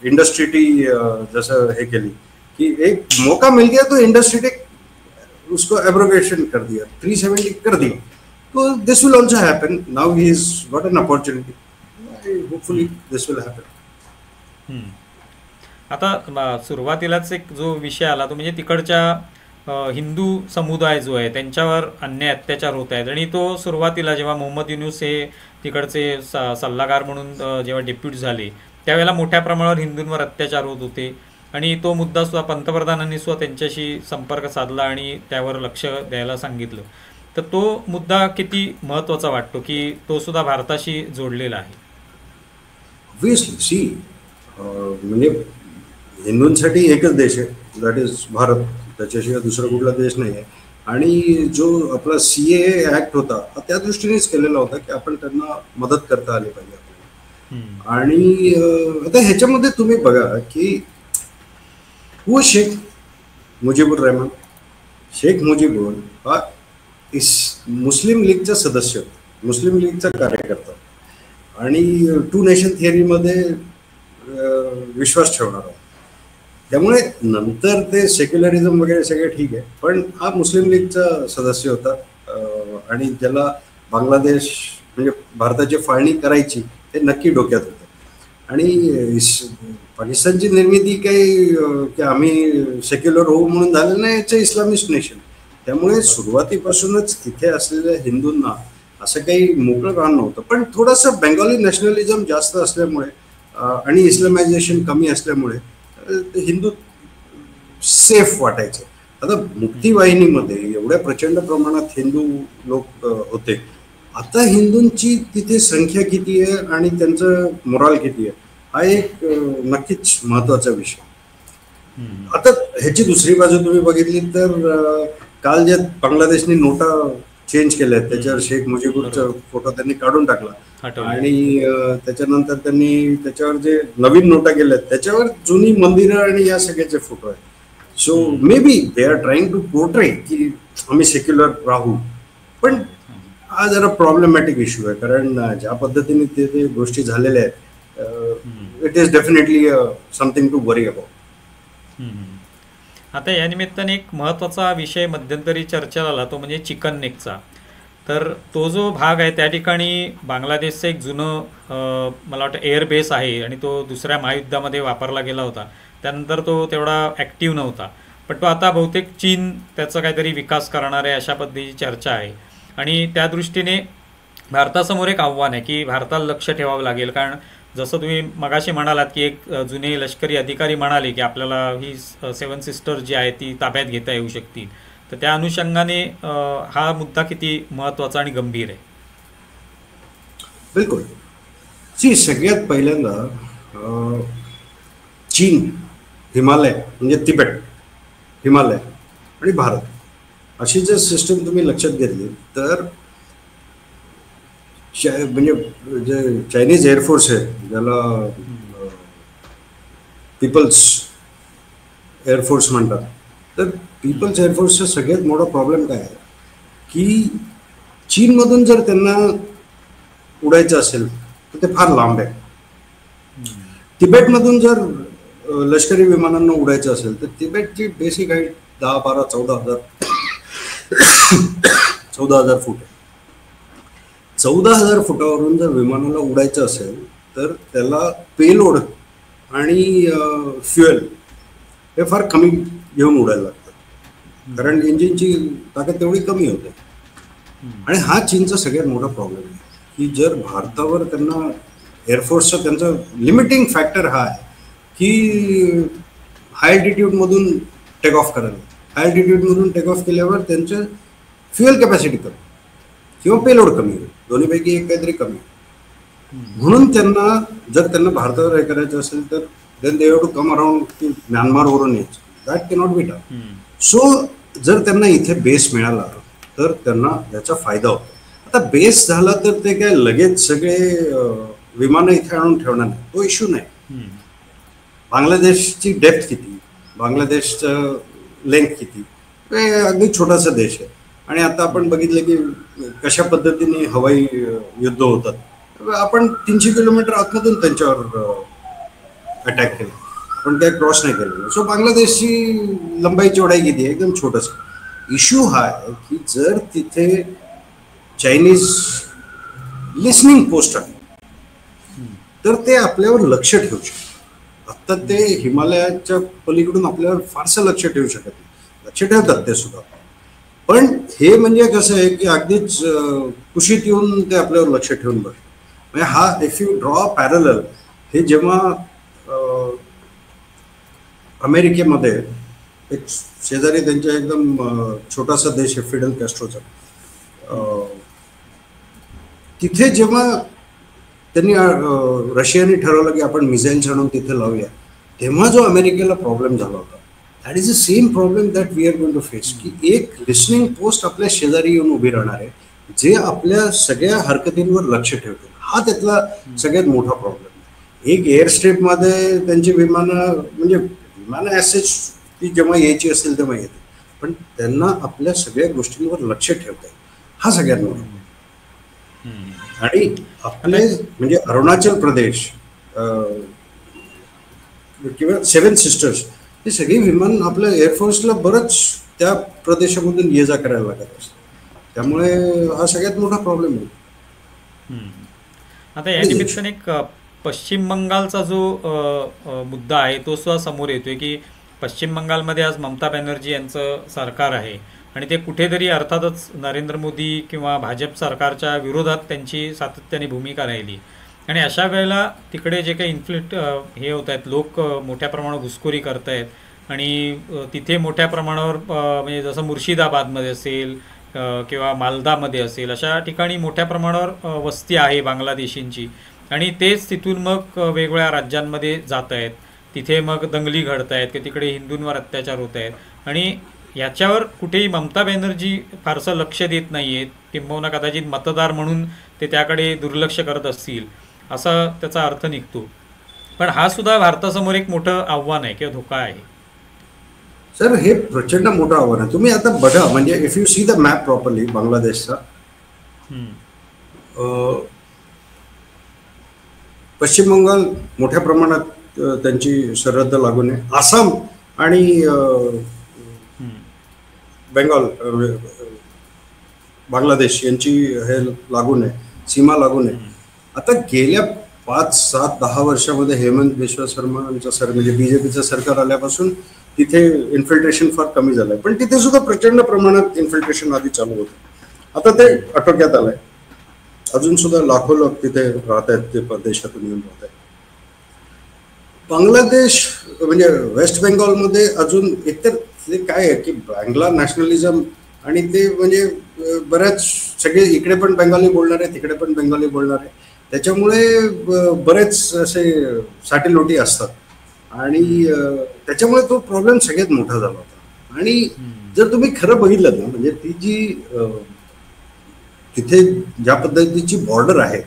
[SPEAKER 2] इंडस्ट्री जसं हे केली कि एक मौका मिल गया तो इंडस्ट्री उसको एब्रोगेशन कर दिया, 370 कर दिया. तो this will also happen. Now he is got an opportunity, hopefully this will happen.
[SPEAKER 1] आता सुरुवातीलाच एक जो विषय आला तो म्हणजे तिकडच्या हिंदू समुदाय जो आहे त्यांच्यावर अन्याय अत्याचार होत आहेत. आणि तो सुरुवातीला जेव्हा मोहम्मद युनूस हे तिकडचे सल्लागार म्हणून जेव्हा डेप्यूट झाले त्यावेळेला मोठ्या प्रमाणावर हिंदूंवर अत्याचार होत होते, आणि तो मुद्दा सुद्धा पंतप्रधानांनी सुद्धा त्यांच्याशी संपर्क साधला आणि त्यावर लक्ष द्यायला सांगितलं. तर तो मुद्दा किती महत्त्वाचा वाटतो की तो सुद्धा भारताशी जोडलेला आहे?
[SPEAKER 2] ऑब्व्हियसली सी, म्हणजे हिंदूंसाठी एकच देश आहे, दॅट इज भारत. त्याच्याशिवाय दुसरा कुठला देश नाही आहे. आणि जो आपला CAA ऍक्ट होता त्या दृष्टीनेच केलेला होता की आपण त्यांना मदत करता आली पाहिजे आपल्याला. आणि आता ह्याच्यामध्ये तुम्ही बघा की शेख मुजीबुर रहमान, शेख मुजीबुर हा मुस्लिम लीगचा सदस्य होता, मुस्लिम लीगचा कार्यकर्ता, आणि टू नेशन थिअरीमध्ये विश्वास ठेवणारा. त्यामुळे नंतर ते सेक्युलरिझम वगैरे सगळे ठीक आहे, पण हा मुस्लिम लीगचा सदस्य होता. आणि ज्याला बांगलादेश म्हणजे भारताची फाळणी करायची हे नक्की डोक्यात होतं. आणि पाकिस्तानची निर्मिती काही की आम्ही सेक्युलर होऊ म्हणून झालेलं नाही, याचं इस्लामिस्ट नेशन. त्यामुळे सुरुवातीपासूनच तिथे असलेल्या हिंदूंना असं काही मोकळं रान नव्हतं. पण थोडंसं बेंगॉली नॅशनलिझम जास्त असल्यामुळे आणि इस्लामायझेशन कमी असल्यामुळे हिंदू सेफ वाटायचे. आता मुक्तीवाहिनीमध्ये एवढ्या प्रचंड प्रमाणात हिंदू लोक होते. आता हिंदूंची तिथे संख्या किती आहे आणि त्यांचं मोराल किती आहे हा एक नक्कीच महत्वाचा विषय. आता ह्याची दुसरी बाजू तुम्ही बघितली तर काल जे बांगलादेशने नोटा चेंज केल्या त्याच्यावर शेख मुजीबुरचा फोटो त्यांनी काढून टाकला, आणि त्याच्यानंतर त्यांनी त्याच्यावर जे नवीन नोटा केल्या त्याच्यावर जुनी मंदिरं आणि या सगळ्याचे फोटो आहेत. So maybe they are trying to portray की आम्ही सेक्युलर राहू. पण हा जरा प्रॉब्लेमॅटिक इश्यू आहे, कारण ज्या पद्धतीने ते गोष्टी झालेल्या आहेत, it is definitely something to worry about.
[SPEAKER 1] Hmm. आता या निमित्ताने एक महत्त्वाचा विषय मध्यंतरी चर्चेला आला, तो म्हणजे चिकन नेकचा. तर तो जो भाग आहे त्या ठिकाणी बांगलादेशचं एक जुनं मला वाटतं एअरबेस आहे आणि तो दुसऱ्या महायुद्धामध्ये वापरला गेला होता. त्यानंतर तो तेवढा ॲक्टिव्ह नव्हता, पण तो आता बहुतेक चीन त्याचा काहीतरी विकास करणार आहे अशा पद्धतीची चर्चा आहे. आणि त्या दृष्टीने भारतासमोर एक आव्हान आहे की भारताला लक्ष ठेवावं लागेल, कारण जसं तुम्ही मगाशी म्हणालात की एक जुने लष्करी अधिकारी म्हणाले की आपल्याला ही सेवन सिस्टर्स जी आहे ती ताब्यात घेता येऊ शकतील. तर त्या अनुषंगाने हा मुद्दा किती महत्त्वाचा आणि गंभीर आहे.
[SPEAKER 2] बिलकुल. सगळ्यात पहिल्यांदा अं, चीन, हिमालय म्हणजे तिबेट, हिमालय आणि भारत अशी जर सिस्टम तुम्ही लक्षात घेतली तर म्हणजे जे चायनीज एअरफोर्स आहे, ज्याला पीपल्स एअरफोर्स म्हणतात, तर पीपल्स एअरफोर्सचा सगळ्यात मोठा प्रॉब्लेम काय आहे की चीनमधून जर त्यांना उडायचं असेल तर ते फार लांब आहे. तिबेटमधून जर लष्करी विमानांना उडायचं असेल तर तिबेटची बेसिक हाईट 10-12-14,000 फूट आहे. 14,000 फुटावरून जर विमानाला उडायचं असेल तर त्याला पेलोड आणि फ्युएल हे फार कमी घेऊन उडायला लागतं, कारण इंजिनची ताकद तेवढी कमी होते. आणि हा चीनचा सगळ्यात मोठा प्रॉब्लेम आहे की जर भारतावर त्यांना एअरफोर्सचा त्यांचा लिमिटिंग फॅक्टर हा आहे की हाय अल्टिट्यूडमधून टेक ऑफ करायला. हाय अल्टिट्यूडमधून टेक ऑफ केल्यावर त्यांचं फ्युएल कॅपॅसिटी कमी किंवा पेलोड कमी होईल, दोन्हीपैकी एक काहीतरी कमी. म्हणून जर त्यांना भारतावर हे करायचं असेल तर then they have to come around की म्यानमारवरून यायचं. That cannot be done. So जर त्यांना इथे बेस मिळाला तर त्यांना याचा फायदा होतो. आता बेस झाला तर ते काय लगेच सगळे विमानं इथे आणून ठेवणार नाही, तो इश्यू नाही. बांगलादेशची डेप्थ किती, बांगलादेशचं लेंथ किती, हे अगदी छोटासा देश आहे. आणि आता आपण बघितलं की कशा पद्धतीने हवाई युद्ध होतात. आपण 300 किलोमीटर आतमधून त्यांच्यावर अटॅक केला, आपण काय क्रॉस नाही केलेलं. सो बांगलादेशची लंबाई चौडाई किती आहे, एकदम छोटंसं. इश्यू हा आहे की जर तिथे चायनीज लिसनिंग पोस्ट आहे तर ते आपल्यावर लक्ष ठेवू शकतात. आत्ता ते हिमालयाच्या पलीकडून आपल्यावर फारसं लक्ष ठेवू शकत नाही, लक्ष ठेवतात ते सुद्धा. पण हे म्हणजे कसं आहे की अगदीच कुशीत येऊन ते आपल्यावर लक्ष ठेवून बसतात. म्हणजे हा इफ यू ड्रॉ पॅरलल, हे जेव्हा अमेरिकेमध्ये एक शेजारी त्यांच्या एकदम छोटासा देश आहे फिडेल कॅस्ट्रोचा, तिथे जेव्हा त्यांनी रशियाने ठरवलं की आपण मिसाईल्स आणून तिथे लावूया, तेव्हा जो अमेरिकेला प्रॉब्लेम झाला होता, that is the same problem that we are going to face. की एक लिसनिंग पोस्ट आपल्या शेजारी येऊन उभी राहणार आहे जे आपल्या सगळ्या हरकतींवर लक्ष ठेवते. हा त्यातला सगळ्यात मोठा प्रॉब्लेम. एक एअर स्ट्रिपमध्ये त्यांची विमानं ॲसेच ती जेव्हा यायची असेल तेव्हा येते, पण त्यांना आपल्या सगळ्या गोष्टींवर लक्ष ठेवता येईल, हा सगळ्यात मोठा. आणि आपले म्हणजे अरुणाचल प्रदेश किंवा सेवन सिस्टर्स, ही सगळी विमान आपल्या एअरफोर्सला बरंच त्या प्रदेशामधून ये जा करायला लागत असते. त्यामुळे हा सगळ्यात मोठा प्रॉब्लेम आहे.
[SPEAKER 1] आता या निमित्ताने एक पश्चिम बंगालचा जो मुद्दा आहे तो सुद्धा समोर येतोय की पश्चिम बंगालमध्ये आज ममता बॅनर्जी यांचं सरकार आहे आणि ते कुठेतरी अर्थातच नरेंद्र मोदी किंवा भाजप सरकारच्या विरोधात त्यांची सातत्याने भूमिका राहिली. आणि अशा वेळेला तिकडे जे काही हे होत आहेत, लोक मोठ्या प्रमाणावर घुसखोरी करत आहेत आणि तिथे मोठ्या प्रमाणावर म्हणजे जसं मुर्शिदाबादमध्ये असेल किंवा मालदामध्ये असेल, अशा ठिकाणी मोठ्या प्रमाणावर वस्ती आहे बांगलादेशींची. आणि तेच तिथून मग वेगवेगळ्या राज्यांमध्ये जात आहेत, तिथे मग दंगली घडत आहेत की तिकडे हिंदूंवर अत्याचार होत आहेत. आणि याच्यावर कुठेही ममता बॅनर्जी फारसं लक्ष देत नाही आहेत, किंबहुना कदाचित मतदार म्हणून ते त्याकडे दुर्लक्ष करत असतील असा त्याचा अर्थ निघतो. पण हा सुद्धा भारतासमोर एक मोठं आव्हान आहे किंवा धोका आहे.
[SPEAKER 2] सर हे प्रचंड मोठं आव्हान आहे. तुम्ही आता बघा, म्हणजे if you see the map properly बांगलादेशचा,
[SPEAKER 1] हम्म,
[SPEAKER 2] अ, पश्चिम बंगाल मोठ्या प्रमाणात त्यांची सरहद्द लागून आहे. आसाम आणि
[SPEAKER 1] हम्म,
[SPEAKER 2] बेंगॉल बांगलादेश यांची हे लागून आहे, सीमा लागून आहे.
[SPEAKER 1] हम्म,
[SPEAKER 2] आता गेल्या 5, 7, 10 वर्षामध्ये हेमंत बिश्व शर्मांचं म्हणजे बीजेपीचं सरकार आल्यापासून तिथे इन्फिल्ट्रेशन फार कमी झालंय, पण तिथे सुद्धा प्रचंड प्रमाणात इन्फिल्ट्रेशन आधी चालू होतं. आता ते
[SPEAKER 1] हम्म,
[SPEAKER 2] आटोक्यात आलंय. अजून सुद्धा लाखो लोक तिथे राहत आहेत, ते परदेशातून येऊन राहत आहेत. बांगलादेश म्हणजे वेस्ट बेंगॉलमध्ये अजून एकतर ते काय आहे की बांगला नॅशनलिझम, आणि ते म्हणजे बऱ्याच सगळे इकडे पण बेंगाली बोलणार आहे, तिकडे पण बेंगाली बोलणार आहे. त्याच्यामुळे बरेच असे साटेलोटी असतात, आणि
[SPEAKER 1] हम्म,
[SPEAKER 2] त्याच्यामुळे तो प्रॉब्लेम सगळ्यात मोठा झाला होता. आणि
[SPEAKER 1] हम्म,
[SPEAKER 2] जर तुम्ही खरं बघितलं ना, म्हणजे ती जी तिथे ज्या पद्धतीची बॉर्डर आहे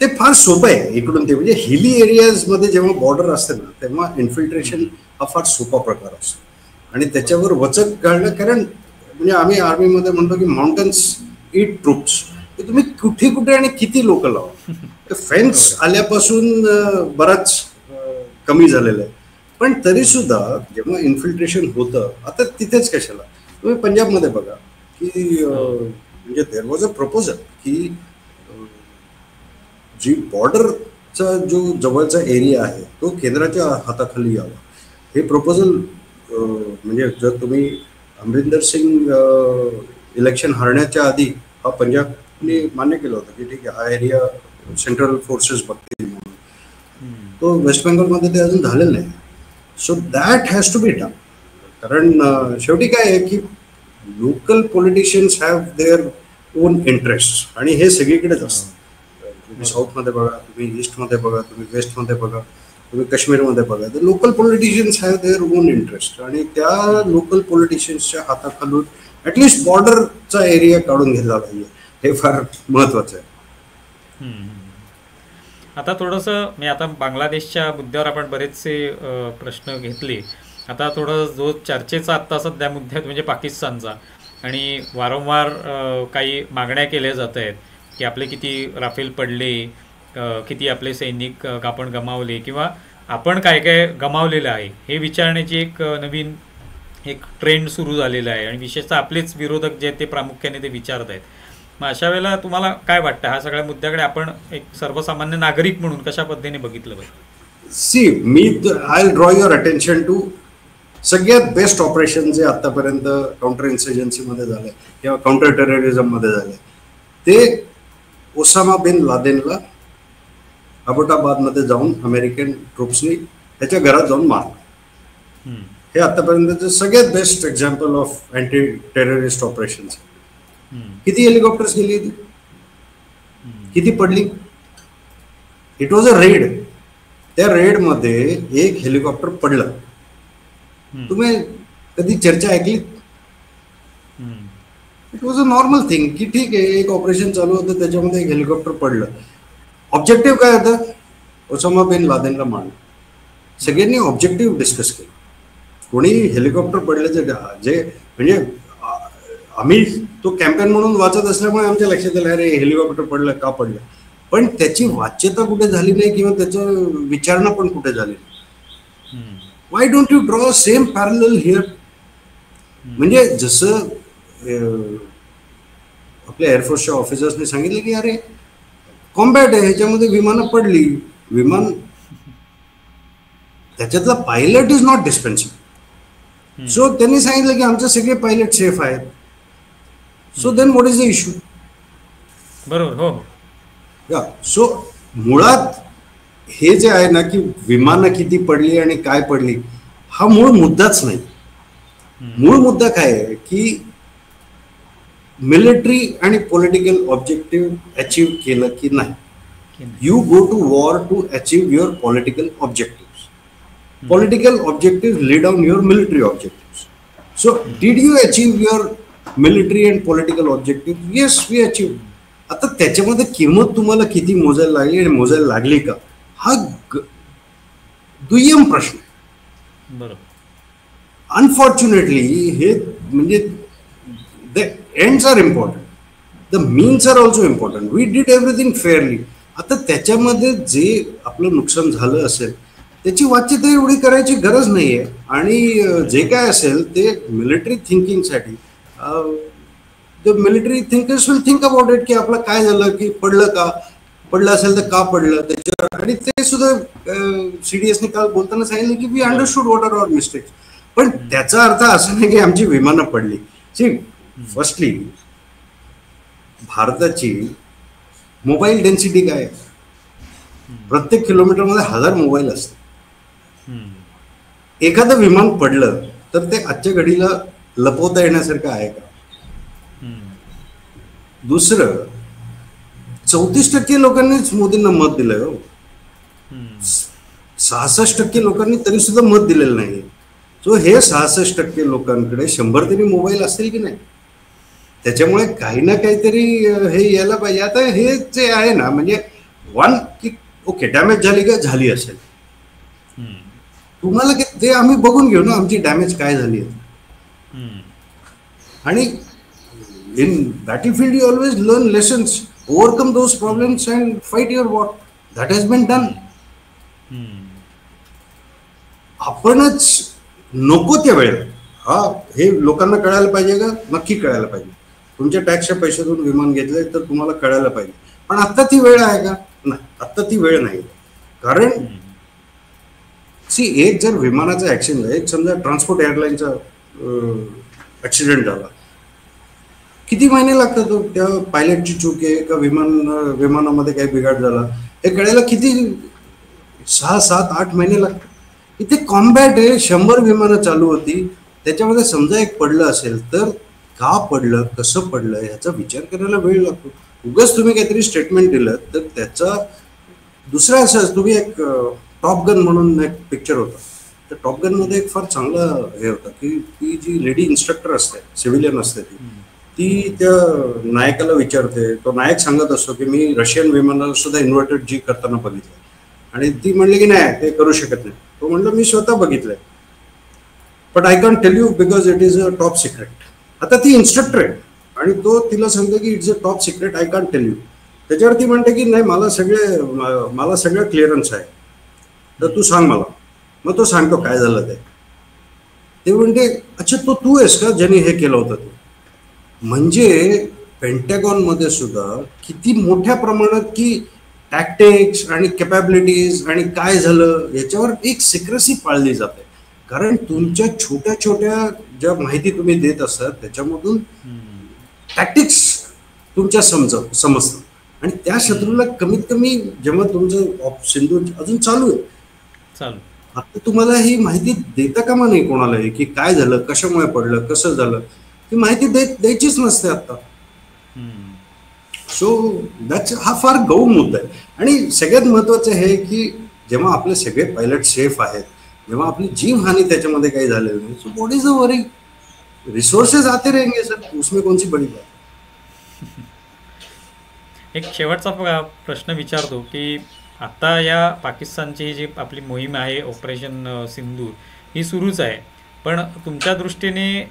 [SPEAKER 2] ते फार सोपं आहे इकडून ते. म्हणजे हिली एरियाजमध्ये जेव्हा बॉर्डर असते ना, तेव्हा इन्फिल्ट्रेशन
[SPEAKER 1] हम्म,
[SPEAKER 2] हा फार सोपा प्रकार असतो. आणि
[SPEAKER 1] बरोबर.
[SPEAKER 2] त्याच्यावर वचक घालणं, कारण म्हणजे आम्ही आर्मीमध्ये म्हणतो की माउंटन्स इट ट्रूप्स. तुम्ही कुठे कुठे आणि किती लोक लावा.
[SPEAKER 1] बरोबर
[SPEAKER 2] फेन्स
[SPEAKER 1] आहे.
[SPEAKER 2] आल्यापासून बराच कमी झालेलं आहे. पण तरी
[SPEAKER 1] हम्म,
[SPEAKER 2] सुद्धा जेव्हा इन्फिल्ट्रेशन होतं, आता तिथेच कशाला, तुम्ही पंजाबमध्ये बघा की
[SPEAKER 1] हो.
[SPEAKER 2] म्हणजे देर वॉज अ प्रपोजल की जी बॉर्डरचा जो जवळचा एरिया आहे तो केंद्राच्या हाताखाली यावा. हे प्रपोजल म्हणजे जर तुम्ही अमरिंदर सिंग इलेक्शन हरण्याच्या आधी हा पंजाबने
[SPEAKER 1] हम्म,
[SPEAKER 2] मान्य केलं होतं की ठीक आहे, हा एरिया सेंट्रल फोर्सेस बघतील म्हणून.
[SPEAKER 1] हम्म,
[SPEAKER 2] तो वेस्ट बेंगॉलमध्ये ते अजून झालेलं नाही. So that has to be done. कारण शेवटी काय आहे की local politicians have their own interest, आणि हे सगळीकडेच
[SPEAKER 1] हो,
[SPEAKER 2] असतं. तुम्ही
[SPEAKER 1] बरोबर.
[SPEAKER 2] साऊथमध्ये बघा, तुम्ही ईस्टमध्ये बघा, तुम्ही वेस्टमध्ये बघा, तुम्ही काश्मीरमध्ये बघा, तर local politicians have their own interest, आणि त्या
[SPEAKER 1] हम्म,
[SPEAKER 2] लोकल पॉलिटिशियन्सच्या हाताखालून ॲटलिस्ट बॉर्डरचा एरिया काढून घेतला पाहिजे. हे फार महत्वाचं आहे.
[SPEAKER 1] हम्म, हम्म. आता थोडंसं मी आता बांगलादेशच्या मुद्द्यावर आपण बरेचसे प्रश्न घेतले. आता थोडं जो चर्चेचा आत्ता सध्या मुद्द्यात म्हणजे पाकिस्तानचा, आणि वारंवार काही मागण्या केल्या जात आहेत की आपले किती राफेल पडले, किती आपले सैनिक आपण गमावले, किंवा आपण काय काय गमावलेलं आहे हे विचारण्याची एक नवीन एक ट्रेंड सुरू झालेला आहे. आणि विशेषतः आपलेच विरोधक जे आहेत ते प्रामुख्याने ते विचारत आहेत. मग अशा वेळेला तुम्हाला काय वाटतं, हा सगळ्या मुद्द्याकडे आपण एक सर्वसामान्य नागरिक म्हणून कशा पद्धतीने बघितलं पाहिजे?
[SPEAKER 2] See me I draw your attention to सगळ्यात बेस्ट ऑपरेशन जे आतापर्यंत काउंटर इन्सर्जन्सीमध्ये झाले किंवा काउंटर टेररिझममध्ये झाले, ते ओसामा बिन लादेनला अबोटाबादमध्ये जाऊन अमेरिकन ट्रुप्सनी त्याच्या घरात जाऊन मारलं.
[SPEAKER 1] हम्म,
[SPEAKER 2] हे आतापर्यंतचं सगळ्यात best example of anti terrorist operations.
[SPEAKER 1] हम्म,
[SPEAKER 2] किती हेलिकॉप्टर्स गेली होती,
[SPEAKER 1] हम्म,
[SPEAKER 2] किती पडली? It was a red. त्या रेडमध्ये एक हेलिकॉप्टर पडलं.
[SPEAKER 1] हम्म,
[SPEAKER 2] तुम्ही कधी चर्चा ऐकली?
[SPEAKER 1] हम्म,
[SPEAKER 2] it was a normal thing की ठीक आहे, एक ऑपरेशन चालू होतं, त्याच्यामध्ये एक हेलिकॉप्टर पडलं. ऑब्जेक्टिव्ह काय होतं? ओसामा बिन लादेनला मारणं.
[SPEAKER 1] बरोबर.
[SPEAKER 2] सगळ्यांनी ऑब्जेक्टिव्ह डिस्कस केलं. कोणी हेलिकॉप्टर पडल्याचे जे म्हणजे आम्ही तो कॅम्पेन म्हणून वाचत असल्यामुळे आमच्या लक्षात आलं, अरे हेलिकॉप्टर पडलं, का पडलं. पण त्याची वाच्यता कुठे झाली नाही, किंवा त्याचं विचारणा पण कुठे झाली नाही.
[SPEAKER 1] हम्म,
[SPEAKER 2] why don't you draw same पॅरल हिअर?
[SPEAKER 1] हम्म,
[SPEAKER 2] म्हणजे जसं आपल्या एअरफोर्सच्या ऑफिसर्सने सांगितलं की अरे कॉम्बॅट आहे, ह्याच्यामध्ये विमानं पडली, विमान त्याच्यातला पायलट इज नॉट डिस्पेन्सिबल.
[SPEAKER 1] हम्म,
[SPEAKER 2] सो त्यांनी सांगितलं की आमचे सगळे पायलट सेफ आहेत. So
[SPEAKER 1] hmm.
[SPEAKER 2] Then what is the issue?
[SPEAKER 1] बरोबर. हो, हो.
[SPEAKER 2] या सो मुळात हे जे आहे ना की विमानं किती पडली आणि काय पडली, हा मूळ मुद्दाच नाही.
[SPEAKER 1] हम्म,
[SPEAKER 2] मूळ मुद्दा काय आहे की मिलिटरी आणि पॉलिटिकल ऑब्जेक्टिव्ह अचीव केलं की नाही.
[SPEAKER 1] की नाही.
[SPEAKER 2] You go to war to achieve your political objectives.
[SPEAKER 1] हम्म,
[SPEAKER 2] Political objectives lay down your military objectives. So,
[SPEAKER 1] हम्म,
[SPEAKER 2] did you achieve your military and political objectives? Yes, we achieved.
[SPEAKER 1] हम्म.
[SPEAKER 2] आता त्याच्यामध्ये किंमत तुम्हाला किती मोजायला लागली आणि मोजायला लागली का, हा दुय्यम प्रश्न आहे.
[SPEAKER 1] बरोबर.
[SPEAKER 2] अनफॉर्च्युनेटली हे म्हणजे the ends are important, the means are also important. We did everything fairly. आता त्याच्यामध्ये जे आपलं नुकसान झालं असेल त्याची वाच्यता एवढी करायची गरज नाहीये. आणि जे काय असेल ते मिलिटरी थिंकिंगसाठी the military thinkers will think about it की आपलं काय झालं, की पडलं का, पडलं असेल तर का पडलं त्याच्यावर. आणि ते सुद्धा सीडीएसने काल बोलताना सांगितलं की we understood what are our mistakes. पण त्याचा अर्थ असा नाही की आमची विमानं पडली. सी, फर्स्टली भारताची मोबाईल डेन्सिटी काय आहे? प्रत्येक किलोमीटरमध्ये 1000 मोबाईल असतात. एखादं विमान पडलं तर ते आजच्या घडीला लपवता येण्यासारखं आहे का? दुसरं, 34% लोकांनीच मोदींना मत दिलंय हो. 66% लोकांनी तरी सुद्धा मत दिलेलं नाही. सो हे 66% लोकांकडे 100 तरी मोबाईल असतील की नाही? त्याच्यामुळे काही ना काहीतरी हे यायला पाहिजे. आता हे जे आहे ना, म्हणजे वन की ओके डॅमेज झाली का, झाली असेल, तुम्हाला ते आम्ही बघून घेऊ ना आमची डॅमेज काय झाली आहे. आणि in battlefield you always learn lessons, overcome those problems and fight your war. That has been done. आपणच नको त्या वेळेला हे लोकांना कळायला पाहिजे का? नक्की कळायला पाहिजे. तुमच्या टॅक्सच्या पैशातून विमान घेतलंय तर तुम्हाला कळायला पाहिजे. पण आत्ता ती वेळ आहे का? नाही, आत्ता ती वेळ नाही. कारण एक जर विमानाचा ऍक्सिडेंट, एक समजा ट्रान्सपोर्ट एअरलाईनचा ऍक्सिडेंट झाला, किती महिने लागतात तो? त्या पायलटची चूक आहे का विमानामध्ये काही बिघाड झाला हे कळायला किती 6, 7, 8 महिने लागतात. इथे कॉम्बॅट आहे, 100 विमानं चालू होती, त्याच्यामध्ये समजा एक पडलं असेल तर का पडलं, कसं पडलं ह्याचा विचार करायला वेळ लागतो. उगाच तुम्ही काहीतरी स्टेटमेंट दिलं तर त्याचा दुसरा असं, तुम्ही एक टॉप गन म्हणून एक पिक्चर होता, तर टॉप गन मध्ये एक फार चांगलं हे होतं की ती जी लेडी इन्स्ट्रक्टर असते, सिव्हिलियन असते, ती त्या नायकाला विचारते. तो नायक सांगत असतो की मी रशियन विमानाला सुद्धा इन्व्हर्टेड जी करताना बघितलं. आणि ती म्हणली की नाही ते करू शकत नाही. तो म्हणलं मी स्वतः बघितलंय, but I can tell you because it is a top secret. आता ती इन्स्ट्रक्टर आहे आणि तो तिला सांगतो की it's a top secret, I can tell you. त्याच्यावर ती म्हणते की नाही मला सगळं क्लिअरन्स आहे, तर तू सांग मला. मग तो सांगतो काय झालं ते. ते म्हणते अच्छा तो तू आहेस का ज्याने हे केलं होतं ते. म्हणजे पेंटॅगॉन मध्ये सुद्धा किती मोठ्या प्रमाणात की टॅक्टिक्स आणि कॅपॅबिलिटीज आणि काय झालं याच्यावर एक सिक्रेसी पाळली जाते. कारण तुमच्या छोट्या छोट्या ज्या माहिती तुम्ही देत असतात त्याच्यामधून टॅक्टिक्स तुमच्या समजतात. आणि त्या शत्रूला कमीत कमी जेव्हा तुमचं सिंधू अजून चालू आहे, आता तुम्हाला ही माहिती देता कामा नाही कोणालाही की काय झालं, कशामुळे पडलं, कसं झालं, ती माहिती द्यायचीच नसते आता. सो दॅट्स हा फार गौण मुद्दा आहे. आणि सगळ्यात महत्वाचं हे की जेव्हा आपले सगळे पायलट सेफ आहेत, जेव्हा आपली जीवहानी त्याच्यामध्ये काही झालेली नाही, so what is the worry, resources आते रहेंगे सर, उसमें कौन सी बड़ी बात.
[SPEAKER 1] एक शेवटचा प्रश्न विचारतो की आता या पाकिस्तानची जी आपली मोहीम आहे ऑपरेशन सिंधूर ही सुरूच आहे, पण तुमच्या दृष्टीने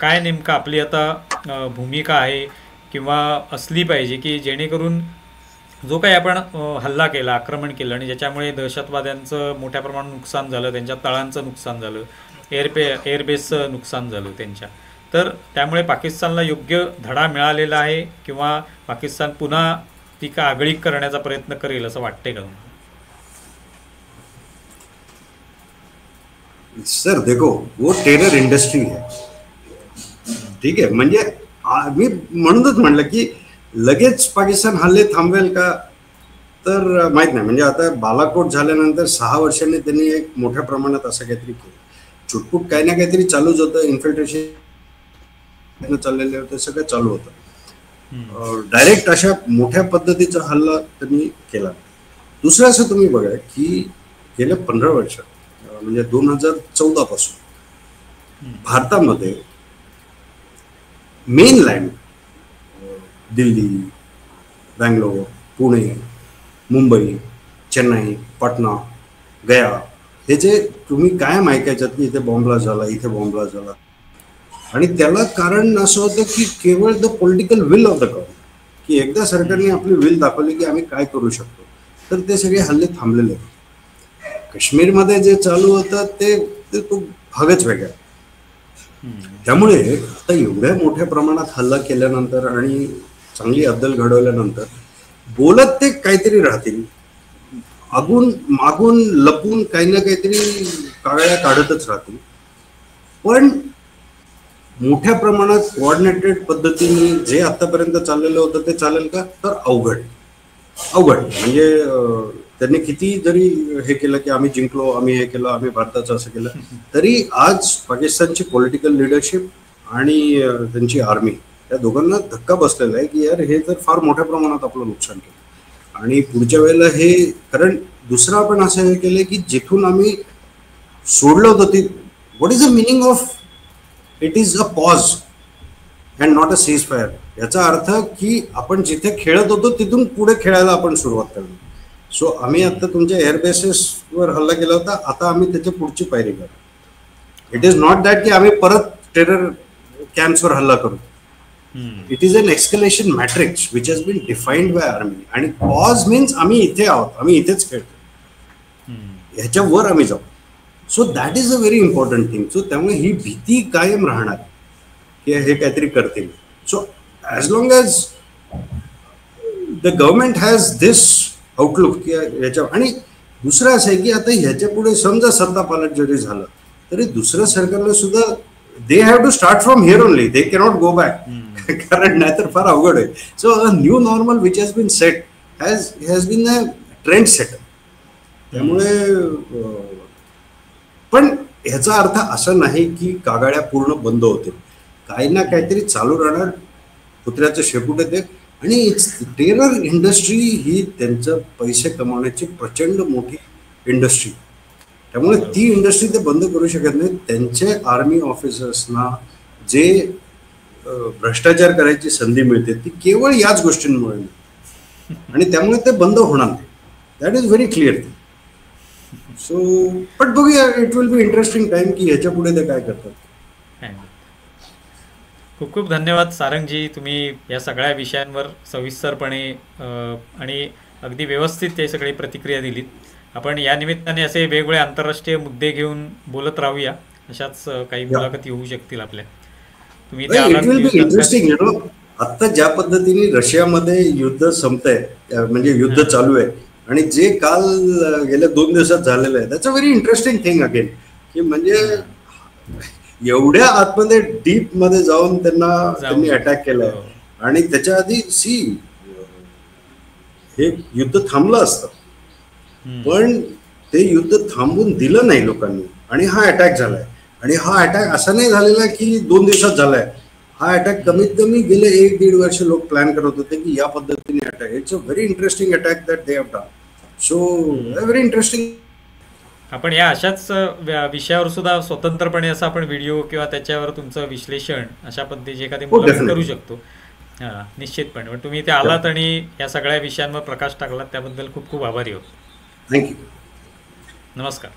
[SPEAKER 1] काय नेमकं आपली आता भूमिका आहे किंवा असली पाहिजे की जेणेकरून जो काही आपण हल्ला केला, आक्रमण केलं आणि ज्याच्यामुळे दहशतवाद्यांचं मोठ्या प्रमाणात नुकसान झालं, त्यांच्या तळांचं नुकसान झालं, एअरबेसचं नुकसान झालं त्यांच्या, तर त्यामुळे पाकिस्तानला योग्य धडा मिळालेला आहे किंवा पाकिस्तान पुन्हा ती का आगळीक करण्याचा प्रयत्न करेल असं वाटतंय का तुम्हाला?
[SPEAKER 2] सर देखो वो टेरर इंडस्ट्री है, ठीक आहे. म्हणजे मी म्हणूनच म्हणलं की लगेच पाकिस्तान हल्ले थांबवेल का तर माहित नाही. म्हणजे आता बालाकोट झाल्यानंतर 6 वर्षांनी त्यांनी एक मोठ्या प्रमाणात असं काहीतरी केलं, छुटपुट काही ना काहीतरी चालूच होतं, इन्फिल्ट्रेशन चाललेले होते, सगळं चालू होतं. डायरेक्ट अशा मोठ्या पद्धतीचा हल्ला त्यांनी केला. दुसरं असं तुम्ही बघा की गेल्या 15 वर्षात म्हणजे 2014 पासून भारतामध्ये मेनलँड दिल्ली, बँगलोर, पुणे, मुंबई, चेन्नई, पटना, गया हे जे तुम्ही कायम ऐकायच्यात की इथे बॉम्बलास्ट झाला, इथे बॉम्बलास्ट झाला, आणि त्याला कारण असं होतं की केवळ the political will of the government, की एकदा सरकारने आपली विल दाखवली की आम्ही काय करू शकतो, तर ते सगळे हल्ले थांबलेले आहेत. काश्मीरमध्ये जे चालू होतं ते तो भागच वेगळा. त्यामुळे आता एवढ्या मोठ्या प्रमाणात हल्ला केल्यानंतर आणि चांगली अद्दल घडवल्यानंतर बोलत ते काहीतरी राहतील, मागून लपून काही ना काहीतरी कागळ्या काढतच राहतील. पण मोठ्या प्रमाणात कोऑर्डिनेटेड पद्धतीने जे आतापर्यंत चाललेलं होतं ते चालेल का, तर अवघड म्हणजे त्यांनी किती जरी हे केलं की आम्ही जिंकलो, आम्ही हे केलं, आम्ही भारताचं असं केलं, तरी आज पाकिस्तानची पॉलिटिकल लिडरशिप आणि त्यांची आर्मी, या दोघांना धक्का बसलेला आहे की यार हे तर फार मोठ्या प्रमाणात आपलं नुकसान केलं. आणि पुढच्या वेळेला हे, कारण दुसरं आपण असं हे केलं की जिथून आम्ही सोडलं होतं ते, what is the meaning of it is a pause and not a cease fire. याचा अर्थ की आपण जिथे खेळत होतो तिथून पुढे खेळायला आपण सुरुवात करतो. सो आम्ही आता तुमच्या एअरबेसेसवर हल्ला केला होता, आता आम्ही त्याच्या पुढची पायरी करू. इट इज नॉट दॅट की आम्ही परत टेरर कॅम्प्सवर हल्ला करू. It is an escalation matrix which has been defined by army. आणि पॉज मीन्स आम्ही इथे आहोत, आम्ही इथेच खेळतो, ह्याच्यावर आम्ही जाऊ. So that is a very important thing. So त्यामुळे ही भीती कायम राहणार की हे काहीतरी करतील. So as long as the government has this outlook की ह्याच्या, आणि दुसरं असं आहे की आता ह्याच्या पुढे समजा सत्ता पालट जरी झालं तरी दुसऱ्या सरकारला सुद्धा they have to start from here only, they cannot go back, कारण नाहीतर फार अवघड आहे. So a new normal which has been set has been a trend setter. त्यामुळे पण ह्याचा अर्थ असा नाही की कागाळ्या पूर्ण बंद होतील, काही ना काहीतरी चालू राहणार. कुत्र्याचं शेपूट येते. आणि टेरर इंडस्ट्री ही त्यांचं पैसे कमावण्याची प्रचंड मोठी इंडस्ट्री, त्यामुळे ती इंडस्ट्री ते बंद करू शकत नाही. त्यांचे आर्मी ऑफिसर्सना जे भ्रष्टाचार करायची संधी मिळते ती केवळ याच गोष्टींमुळे, आणि त्यामुळे ते बंद होणार नाही. That is very clear. So पण बघूया, it will be interesting time की ह्याच्या पुढे ते काय करतात.
[SPEAKER 1] खूप खूप धन्यवाद सारंगजी, तुम्ही या सगळ्या विषयांवर सविस्तरपणे आणि अगदी व्यवस्थित ते सगळी प्रतिक्रिया दिलीत. आपण या निमित्ताने असे वेगवेगळे आंतरराष्ट्रीय मुद्दे घेऊन बोलत राहूया. अशाच काही मुलाखती होऊ शकतील आपल्या. तुम्ही इथे
[SPEAKER 2] इट
[SPEAKER 1] आलात
[SPEAKER 2] विल
[SPEAKER 1] न्यूज
[SPEAKER 2] बी
[SPEAKER 1] डंका.
[SPEAKER 2] इंटरेस्टिंग. आता ज्या पद्धतीने रशियामध्ये युद्ध संपतंय, म्हणजे युद्ध चालू आहे, आणि जे काल गेल्या 2 दिवसात झालेलं आहे, that's a very interesting thing again. की म्हणजे एवढ्या आतमध्ये डीप मध्ये जाऊन त्यांनी अटॅक केलाय. आणि त्याच्या आधी हे युद्ध थांबलं असतं, पण ते युद्ध थांबून दिलं नाही लोकांनी, आणि हा अटॅक झालाय. आणि हा अटॅक असा नाही झालेला की 2 दिवसात झालाय. हा अटॅक कमीत कमी गेले 1-1.5 वर्ष लोक प्लॅन करत होते की या पद्धतीने attack. It's a very interesting attack that they have done. So very interesting.
[SPEAKER 1] आपण या अशाच विषयावर सुद्धा स्वतंत्रपणे असा आपण व्हिडिओ किंवा त्याच्यावर तुमचं विश्लेषण अशा पद्धतीची एखादी मुलाखत करू शकतो. हां, निश्चितपणे. पण तुम्ही इथे आलात आणि या सगळ्या विषयांवर प्रकाश टाकलात त्याबद्दल खूप खूप आभारी आहोत.
[SPEAKER 2] थँक्यू.
[SPEAKER 1] नमस्कार.